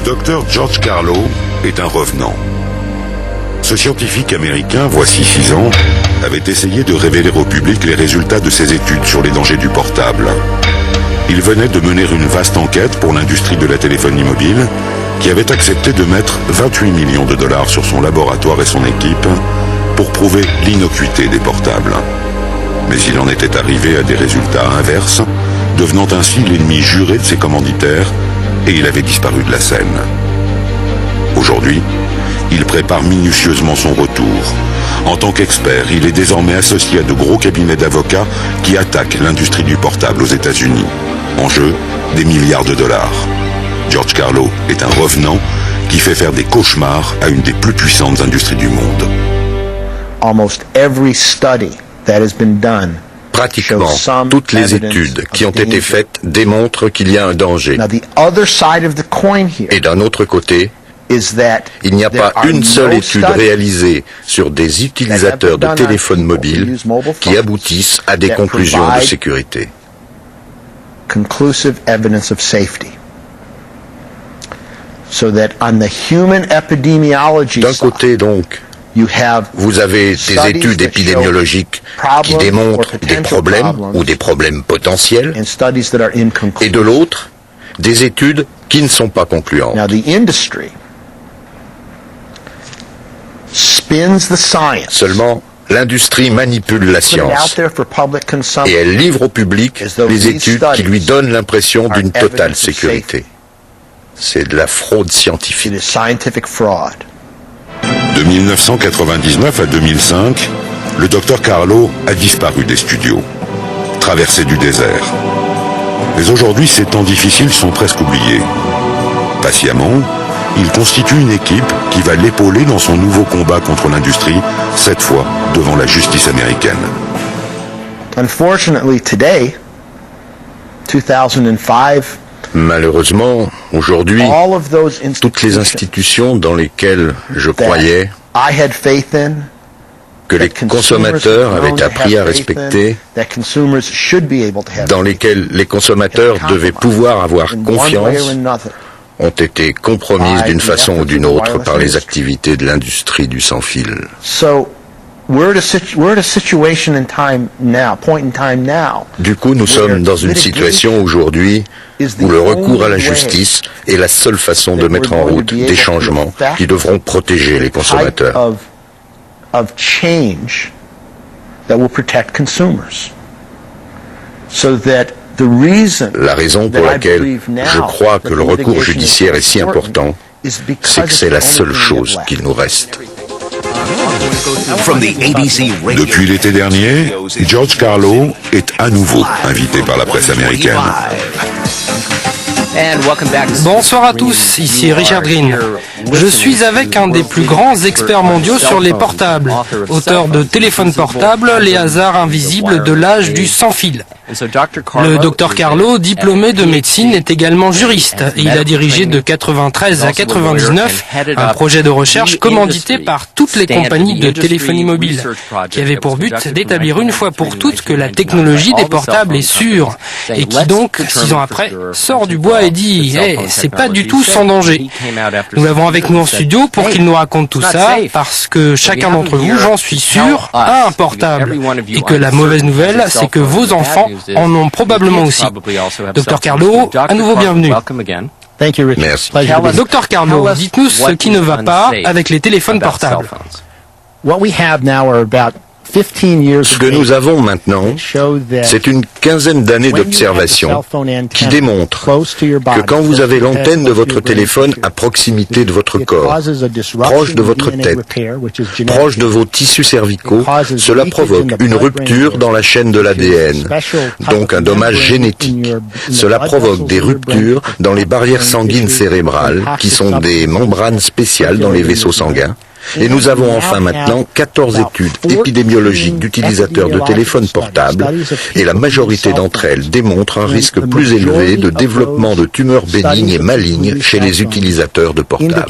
docteur George Carlo est un revenant. Ce scientifique américain, voici 6 ans, avait essayé de révéler au public les résultats de ses études sur les dangers du portable. Il venait de mener une vaste enquête pour l'industrie de la téléphonie mobile, qui avait accepté de mettre 28 millions de dollars sur son laboratoire et son équipe pour prouver l'innocuité des portables. Mais il en était arrivé à des résultats inverses, devenant ainsi l'ennemi juré de ses commanditaires, et il avait disparu de la scène. Aujourd'hui, il prépare minutieusement son retour. En tant qu'expert, il est désormais associé à de gros cabinets d'avocats qui attaquent l'industrie du portable aux États-Unis. En jeu, des milliards de dollars. George Carlo est un revenant qui fait faire des cauchemars à une des plus puissantes industries du monde. Almost every study that has been done. Pratiquement toutes les études qui ont été faites démontrent qu'il y a un danger. Et d'un autre côté, il n'y a pas une seule étude réalisée sur des utilisateurs de téléphones mobiles qui aboutissent à des conclusions de sécurité. D'un côté donc, vous avez des études épidémiologiques qui démontrent des problèmes ou des problèmes potentiels, et de l'autre, des études qui ne sont pas concluantes. Seulement, l'industrie manipule la science et elle livre au public les études qui lui donnent l'impression d'une totale sécurité. C'est de la fraude scientifique. De 1999 à 2005, le docteur Carlo a disparu des studios, traversé du désert. Mais aujourd'hui, ces temps difficiles sont presque oubliés. Patiemment, il constitue une équipe qui va l'épauler dans son nouveau combat contre l'industrie, cette fois devant la justice américaine. Unfortunately, today, 2005, malheureusement, aujourd'hui, toutes les institutions dans lesquelles je croyais, que les consommateurs avaient appris à respecter, dans lesquelles les consommateurs devaient pouvoir avoir confiance, ont été compromises d'une façon ou d'une autre par les activités de l'industrie du sans-fil. Du coup, nous sommes dans une situation aujourd'hui où le recours à la justice est la seule façon de mettre en route des changements qui devront protéger les consommateurs. La raison pour laquelle je crois que le recours judiciaire est si important, c'est que c'est la seule chose qu'il nous reste. Depuis l'été dernier, George Carlo est à nouveau invité par la presse américaine. Bonsoir à tous, ici Richard Green. Je suis avec un des plus grands experts mondiaux sur les portables, auteur de Téléphone portable, les hasards invisibles de l'âge du sans-fil. Le docteur Carlo, diplômé de médecine, est également juriste. Il a dirigé de 93 à 99 un projet de recherche commandité par toutes les compagnies de téléphonie mobile, qui avait pour but d'établir une fois pour toutes que la technologie des portables est sûre, et qui donc, 6 ans après, sort du bois et dit « Hey, c'est pas du tout sans danger ». Nous l'avons avec nous en studio pour qu'il nous raconte tout ça, parce que chacun d'entre vous, j'en suis sûr, a un portable. Et que la mauvaise nouvelle, c'est que vos enfants en ont probablement aussi. Docteur Carlo, à nouveau bienvenue. Merci. Docteur Carlo, dites-nous ce qui ne va pas avec les téléphones portables. Ce que nous avons maintenant, c'est une quinzaine d'années d'observation qui démontre que quand vous avez l'antenne de votre téléphone à proximité de votre corps, proche de votre tête, proche de vos tissus cervicaux, cela provoque une rupture dans la chaîne de l'ADN, donc un dommage génétique. Cela provoque des ruptures dans les barrières sanguines cérébrales, qui sont des membranes spéciales dans les vaisseaux sanguins. Et nous avons enfin maintenant 14 études épidémiologiques d'utilisateurs de téléphones portables et la majorité d'entre elles démontrent un risque plus élevé de développement de tumeurs bénignes et malignes chez les utilisateurs de portables.